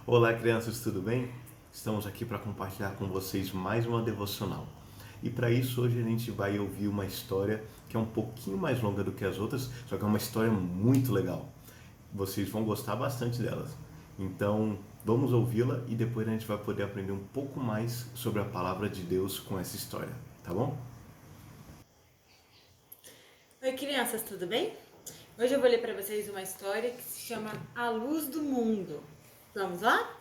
Olá, crianças, tudo bem? Estamos aqui para compartilhar com vocês mais uma devocional. E para isso, hoje a gente vai ouvir uma história que é um pouquinho mais longa do que as outras, só que é uma história muito legal. Vocês vão gostar bastante delas. Então, vamos ouvi-la e depois a gente vai poder aprender um pouco mais sobre a palavra de Deus com essa história, tá bom? Oi, crianças, tudo bem? Hoje eu vou ler para vocês uma história que se chama A Luz do Mundo. Vamos lá?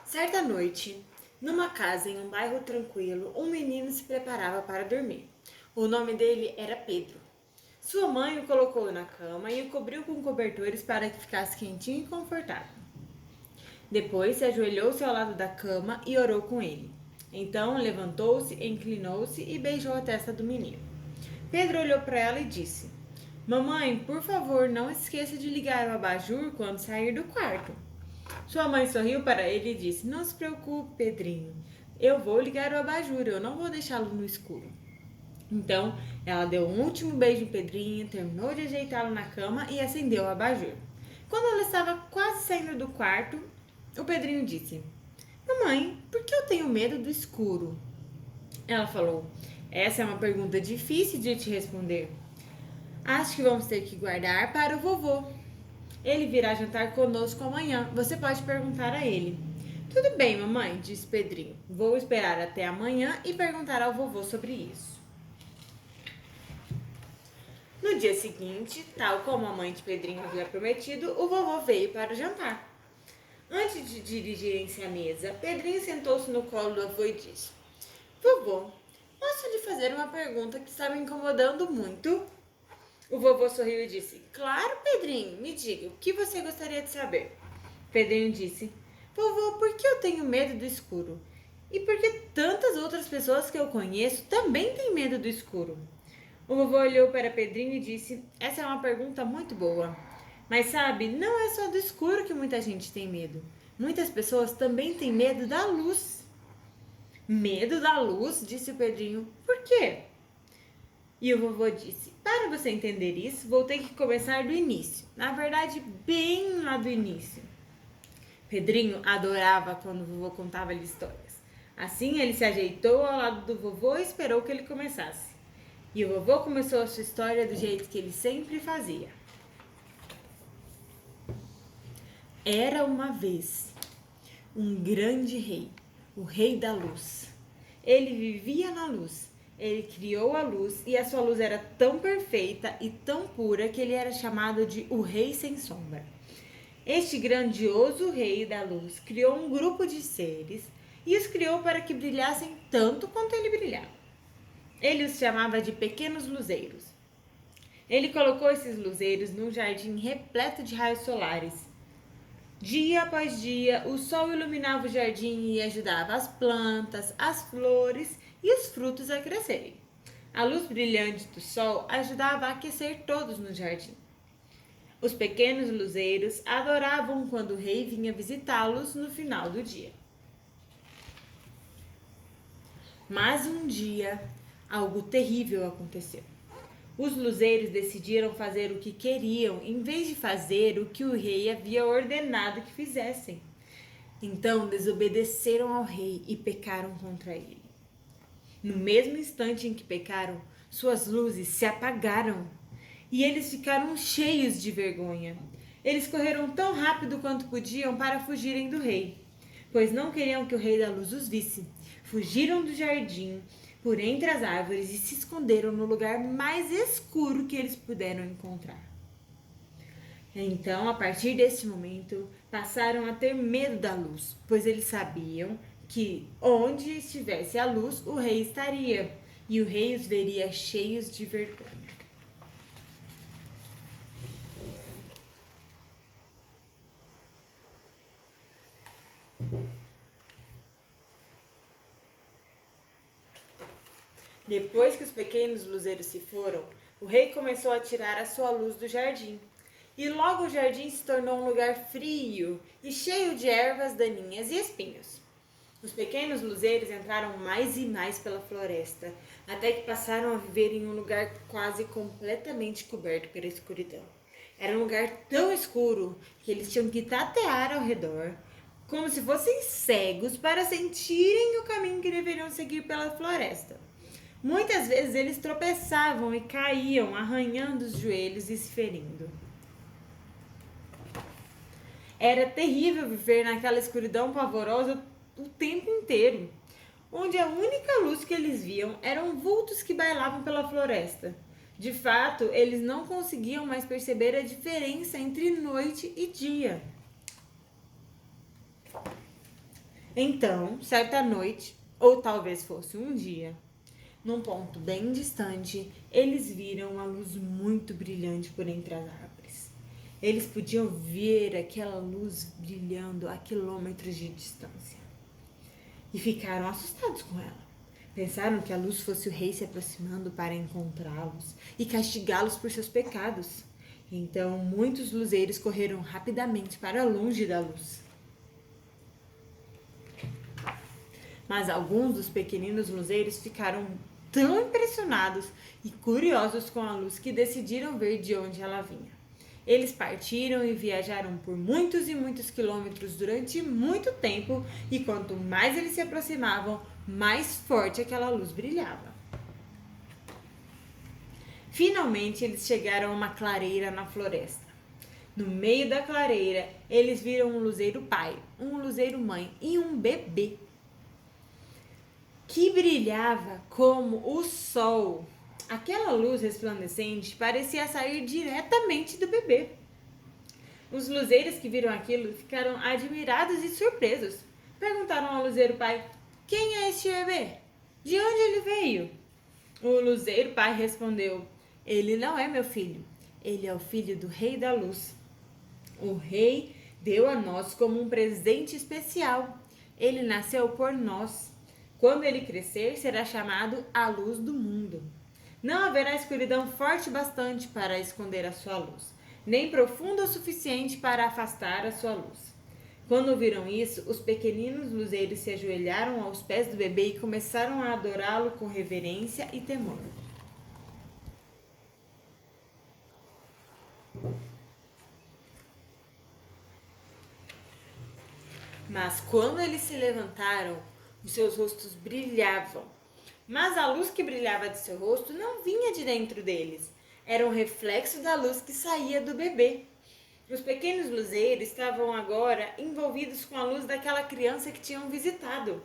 Certa noite, numa casa em um bairro tranquilo, um menino se preparava para dormir. O nome dele era Pedro. Sua mãe o colocou na cama e o cobriu com cobertores para que ficasse quentinho e confortável. Depois se ajoelhou-se ao lado da cama e orou com ele. Então levantou-se, inclinou-se e beijou a testa do menino. Pedro olhou para ela e disse: Mamãe, por favor, não esqueça de ligar o abajur quando sair do quarto. Sua mãe sorriu para ele e disse: Não se preocupe, Pedrinho. Eu vou ligar o abajur, eu não vou deixá-lo no escuro. Então, ela deu um último beijo em Pedrinho, terminou de ajeitá-lo na cama e acendeu o abajur. Quando ela estava quase saindo do quarto, o Pedrinho disse: Mamãe, por que eu tenho medo do escuro? Ela falou: Essa é uma pergunta difícil de te responder. Acho que vamos ter que guardar para o vovô. Ele virá jantar conosco amanhã. Você pode perguntar a ele. Tudo bem, mamãe, disse Pedrinho. Vou esperar até amanhã e perguntar ao vovô sobre isso. No dia seguinte, tal como a mãe de Pedrinho havia prometido, o vovô veio para o jantar. Antes de dirigirem-se à mesa, Pedrinho sentou-se no colo do avô e disse: Vovô, posso lhe fazer uma pergunta que está me incomodando muito? O vovô sorriu e disse: Claro, Pedrinho, me diga, o que você gostaria de saber? Pedrinho disse: Vovô, por que eu tenho medo do escuro? E por que tantas outras pessoas que eu conheço também têm medo do escuro? O vovô olhou para Pedrinho e disse: Essa é uma pergunta muito boa. Mas sabe, não é só do escuro que muita gente tem medo. Muitas pessoas também têm medo da luz. Medo da luz? Disse o Pedrinho. Por quê? E o vovô disse: Para você entender isso, vou ter que começar do início. Na verdade, bem lá do início. Pedrinho adorava quando o vovô contava-lhe histórias. Assim, ele se ajeitou ao lado do vovô e esperou que ele começasse. E o vovô começou a sua história do jeito que ele sempre fazia. Era uma vez um grande rei, o rei da luz. Ele vivia na luz. Ele criou a luz e a sua luz era tão perfeita e tão pura que ele era chamado de o Rei Sem Sombra. Este grandioso rei da luz criou um grupo de seres e os criou para que brilhassem tanto quanto ele brilhava. Ele os chamava de pequenos luzeiros. Ele colocou esses luzeiros num jardim repleto de raios solares. Dia após dia, o sol iluminava o jardim e ajudava as plantas, as flores e os frutos a crescerem. A luz brilhante do sol ajudava a aquecer todos no jardim. Os pequenos luzeiros adoravam quando o rei vinha visitá-los no final do dia. Mas um dia, algo terrível aconteceu. Os luzeiros decidiram fazer o que queriam, em vez de fazer o que o rei havia ordenado que fizessem. Então desobedeceram ao rei e pecaram contra ele. No mesmo instante em que pecaram, suas luzes se apagaram e eles ficaram cheios de vergonha. Eles correram tão rápido quanto podiam para fugirem do rei, pois não queriam que o rei da luz os visse. Fugiram do jardim por entre as árvores e se esconderam no lugar mais escuro que eles puderam encontrar. Então, a partir desse momento, passaram a ter medo da luz, pois eles sabiam que onde estivesse a luz, o rei estaria, e o rei os veria cheios de vergonha. Depois que os pequenos luzeiros se foram, o rei começou a tirar a sua luz do jardim. E logo o jardim se tornou um lugar frio e cheio de ervas daninhas e espinhos. Os pequenos luzeiros entraram mais e mais pela floresta, até que passaram a viver em um lugar quase completamente coberto pela escuridão. Era um lugar tão escuro que eles tinham que tatear ao redor, como se fossem cegos para sentirem o caminho que deveriam seguir pela floresta. Muitas vezes eles tropeçavam e caíam, arranhando os joelhos e se ferindo. Era terrível viver naquela escuridão pavorosa o tempo inteiro, onde a única luz que eles viam eram vultos que bailavam pela floresta. De fato, eles não conseguiam mais perceber a diferença entre noite e dia. Então, certa noite, ou talvez fosse um dia, num ponto bem distante, eles viram uma luz muito brilhante por entre as árvores. Eles podiam ver aquela luz brilhando a quilômetros de distância. E ficaram assustados com ela. Pensaram que a luz fosse o rei se aproximando para encontrá-los e castigá-los por seus pecados. Então, muitos luzeiros correram rapidamente para longe da luz. Mas alguns dos pequeninos luzeiros ficaram tão impressionados e curiosos com a luz que decidiram ver de onde ela vinha. Eles partiram e viajaram por muitos e muitos quilômetros durante muito tempo, e quanto mais eles se aproximavam, mais forte aquela luz brilhava. Finalmente, eles chegaram a uma clareira na floresta. No meio da clareira, eles viram um luzeiro pai, um luzeiro mãe e um bebê que brilhava como o sol. Aquela luz resplandecente parecia sair diretamente do bebê. Os luzeiros que viram aquilo ficaram admirados e surpresos. Perguntaram ao luzeiro pai: quem é este bebê? De onde ele veio? O luzeiro pai respondeu: ele não é meu filho. Ele é o filho do rei da luz. O rei deu a nós como um presente especial. Ele nasceu por nós. Quando ele crescer, será chamado a luz do mundo. Não haverá escuridão forte bastante para esconder a sua luz, nem profunda o suficiente para afastar a sua luz. Quando ouviram isso, os pequeninos luzeiros se ajoelharam aos pés do bebê e começaram a adorá-lo com reverência e temor. Mas quando eles se levantaram, os seus rostos brilhavam. Mas a luz que brilhava de seu rosto não vinha de dentro deles. Era um reflexo da luz que saía do bebê. Os pequenos luzeiros estavam agora envolvidos com a luz daquela criança que tinham visitado.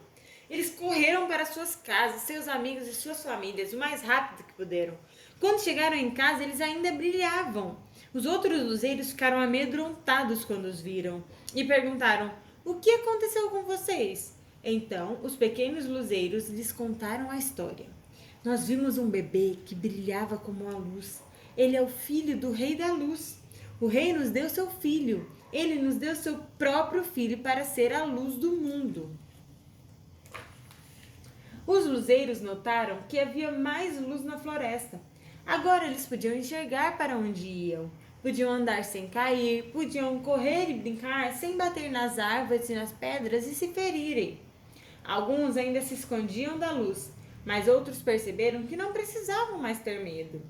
Eles correram para suas casas, seus amigos e suas famílias o mais rápido que puderam. Quando chegaram em casa, eles ainda brilhavam. Os outros luzeiros ficaram amedrontados quando os viram e perguntaram: o que aconteceu com vocês? Então, os pequenos luzeiros lhes contaram a história. Nós vimos um bebê que brilhava como a luz. Ele é o filho do rei da luz. O rei nos deu seu filho. Ele nos deu seu próprio filho para ser a luz do mundo. Os luzeiros notaram que havia mais luz na floresta. Agora eles podiam enxergar para onde iam. Podiam andar sem cair, podiam correr e brincar sem bater nas árvores e nas pedras e se ferirem. Alguns ainda se escondiam da luz, mas outros perceberam que não precisavam mais ter medo.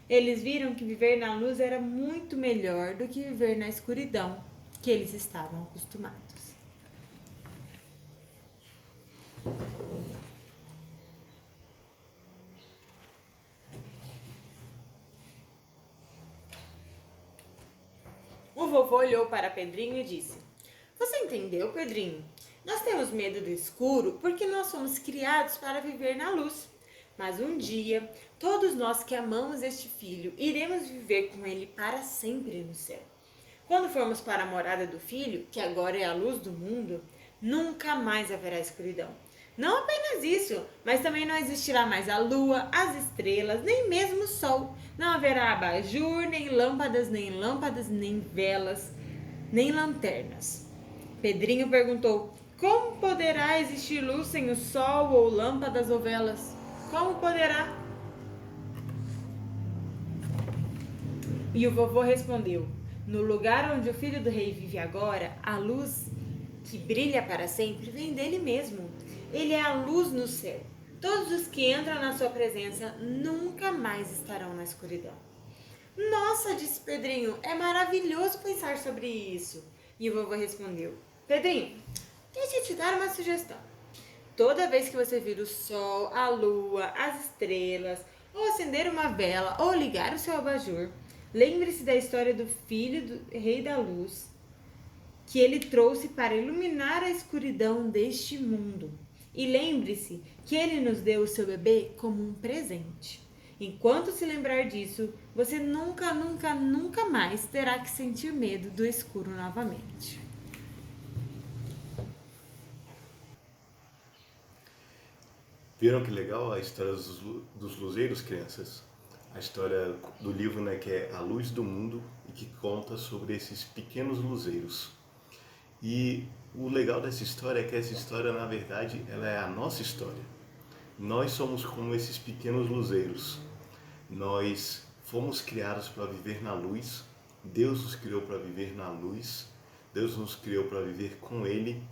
Eles viram que viver na luz era muito melhor do que viver na escuridão, que eles estavam acostumados. O vovô olhou para Pedrinho e disse: você entendeu, Pedrinho? Nós temos medo do escuro porque nós fomos criados para viver na luz. Mas um dia, todos nós que amamos este filho, iremos viver com ele para sempre no céu. Quando formos para a morada do filho, que agora é a luz do mundo, nunca mais haverá escuridão. Não apenas isso, mas também não existirá mais a lua, as estrelas, nem mesmo o sol. Não haverá abajur, nem lâmpadas, nem velas, nem lanternas. Pedrinho perguntou: como poderá existir luz sem o sol, ou lâmpadas ou velas? Como poderá? E o vovô respondeu: no lugar onde o filho do rei vive agora, a luz que brilha para sempre vem dele mesmo. Ele é a luz no céu. Todos os que entram na sua presença nunca mais estarão na escuridão. Nossa, disse Pedrinho, é maravilhoso pensar sobre isso. E o vovô respondeu: Pedrinho, deixa eu te dar uma sugestão. Toda vez que você vir o sol, a lua, as estrelas, ou acender uma vela, ou ligar o seu abajur, lembre-se da história do filho do rei da luz, que ele trouxe para iluminar a escuridão deste mundo. E lembre-se que ele nos deu o seu bebê como um presente. Enquanto se lembrar disso, você nunca, nunca, nunca mais terá que sentir medo do escuro novamente. Viram que legal a história dos luzeiros, crianças? A história do livro, né, que é A Luz do Mundo e que conta sobre esses pequenos luzeiros. E o legal dessa história é que essa história, na verdade, ela é a nossa história. Nós somos como esses pequenos luzeiros. Nós fomos criados para viver na luz. Deus nos criou para viver na luz. Deus nos criou para viver com Ele.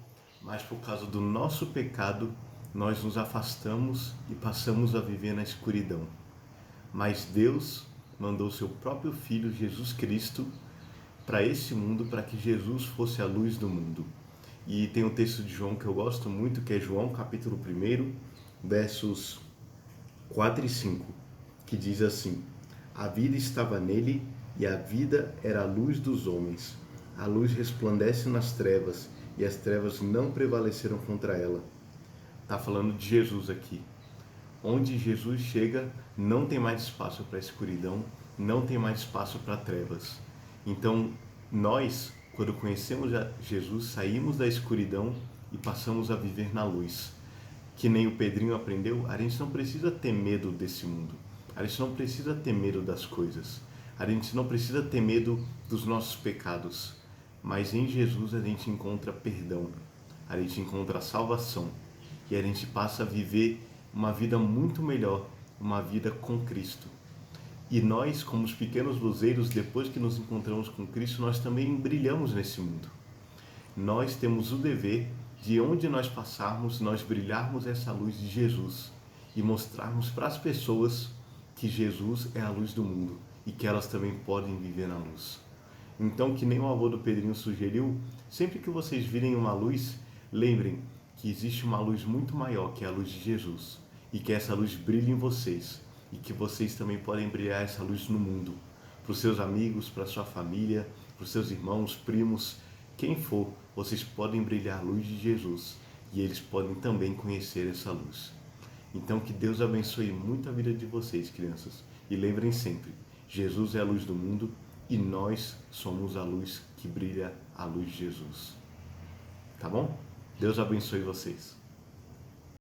Mas por causa do nosso pecado, nós nos afastamos e passamos a viver na escuridão. Mas Deus mandou seu próprio Filho, Jesus Cristo, para esse mundo, para que Jesus fosse a luz do mundo. E tem um texto de João que eu gosto muito, que é João capítulo 1, versos 4 e 5, que diz assim: A vida estava nele e a vida era a luz dos homens. A luz resplandece nas trevas e as trevas não prevaleceram contra ela. Está falando de Jesus aqui. Onde Jesus chega, não tem mais espaço para a escuridão, não tem mais espaço para trevas. Então, nós, quando conhecemos Jesus, saímos da escuridão e passamos a viver na luz. Que nem o Pedrinho aprendeu, a gente não precisa ter medo desse mundo. A gente não precisa ter medo das coisas. A gente não precisa ter medo dos nossos pecados. Mas em Jesus a gente encontra perdão. A gente encontra salvação. E a gente passa a viver uma vida muito melhor, uma vida com Cristo. E nós, como os pequenos luzeiros, depois que nos encontramos com Cristo, nós também brilhamos nesse mundo. Nós temos o dever de onde nós passarmos, nós brilharmos essa luz de Jesus e mostrarmos para as pessoas que Jesus é a luz do mundo e que elas também podem viver na luz. Então, que nem o avô do Pedrinho sugeriu, sempre que vocês virem uma luz, lembrem que existe uma luz muito maior, que é a luz de Jesus, e que essa luz brilhe em vocês, e que vocês também podem brilhar essa luz no mundo, para os seus amigos, para a sua família, para os seus irmãos, primos, quem for, vocês podem brilhar a luz de Jesus, e eles podem também conhecer essa luz. Então, que Deus abençoe muito a vida de vocês, crianças, e lembrem sempre, Jesus é a luz do mundo, e nós somos a luz que brilha a luz de Jesus. Tá bom? Deus abençoe vocês.